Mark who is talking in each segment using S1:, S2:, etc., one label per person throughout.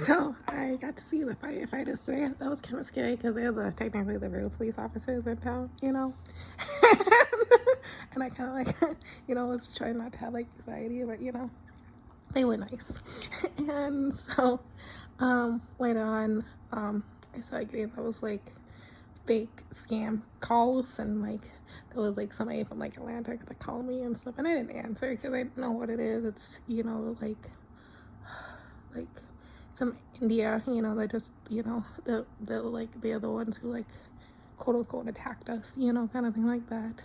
S1: So I got to see the firefighters today. That was kind of scary because they're technically the real police officers in town, you know. And I kind of like, was trying not to have like anxiety, but they were nice. And so later on, I started getting those like fake scam calls, and like there was like somebody from like Atlanta that called me and stuff, and I didn't answer because I didn't know what it is. It's like some India, they just they're the ones who like quote unquote attacked us, kind of thing like that.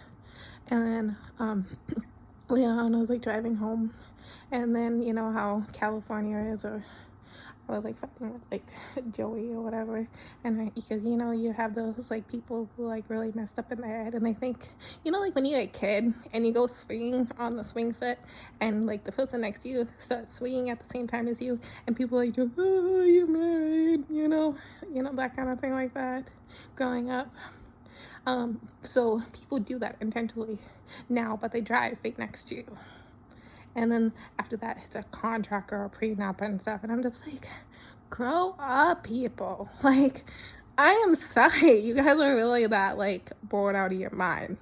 S1: And then later on I was like driving home, and then how California is, or I was like fucking with like Joey or whatever, and because you have those like people who like really messed up in their head, and they think like when you're a kid and you go swinging on the swing set, and like the person next to you starts swinging at the same time as you, and people like, oh, you're married, that kind of thing like that growing up. So people do that intentionally now, but they drive right next to you. And then after that, it's a contract or a prenup and stuff. And I'm just like, grow up, people. Like, I am sorry. You guys are really that, like, bored out of your mind.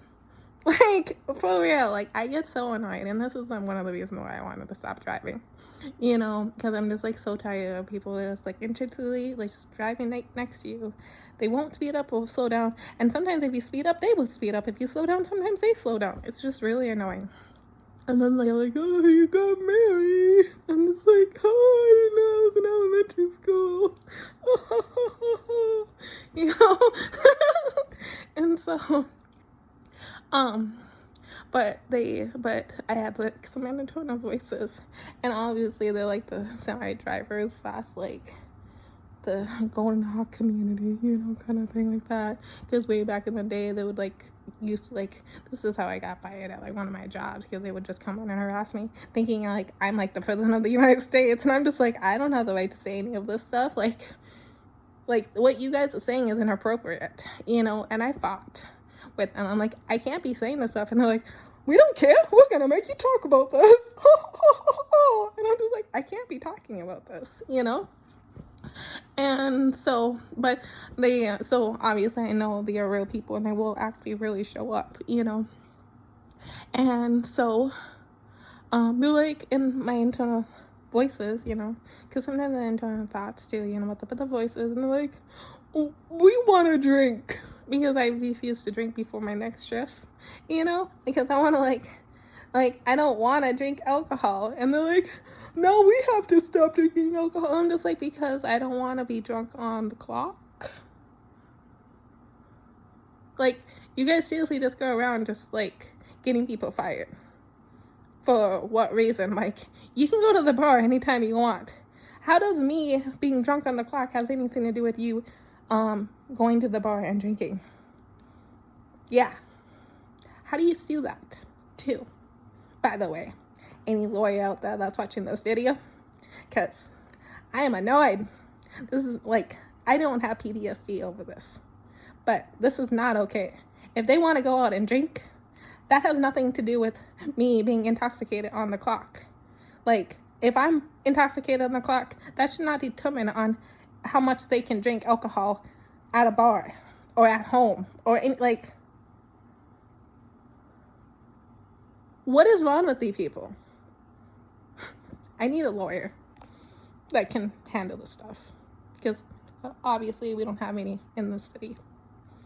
S1: Like, for real. Like, I get so annoyed. And this is one of the reasons why I wanted to stop driving. Because I'm just, like, so tired of people just, like, intentionally, like, just driving next to you. They won't speed up or slow down. And sometimes if you speed up, they will speed up. If you slow down, sometimes they slow down. It's just really annoying. And then they're like, oh, you got married. I'm just like, oh, I didn't know I was in elementary school. And so, but I had like some monotone voices, and obviously they're like the semi-drivers, that's like the Golden Hawk community, kind of thing like that. Because way back in the day, they would like used to like, this is how I got fired at like one of my jobs, because they would just come in and harass me, thinking like I'm like the president of the United States, and I'm just like, I don't have the right to say any of this stuff. Like what you guys are saying is inappropriate, and I fought with them. I'm like, I can't be saying this stuff, and they're like, we don't care, we're gonna make you talk about this. And I'm just like, I can't be talking about this, And so, but so obviously I know they are real people and they will actually really show up, And so, they're like in my internal voices, because sometimes the internal thoughts too, but the voices, and they're like, oh, we want to drink, because I refuse to drink before my next shift, because I want to like, I don't want to drink alcohol. And they're like, no, we have to stop drinking alcohol. I'm just like, because I don't want to be drunk on the clock. Like, you guys seriously just go around just, like, getting people fired. For what reason? Like, you can go to the bar anytime you want. How does me being drunk on the clock has anything to do with you going to the bar and drinking? Yeah. How do you sue that, too? By the way, any lawyer out there that's watching this video, because I am annoyed. This is like, I don't have PTSD over this, but this is not okay. If they want to go out and drink, that has nothing to do with me being intoxicated on the clock. Like, if I'm intoxicated on the clock, that should not determine on how much they can drink alcohol at a bar or at home or in, like, what is wrong with these people? I need a lawyer that can handle this stuff, because obviously we don't have any in the city.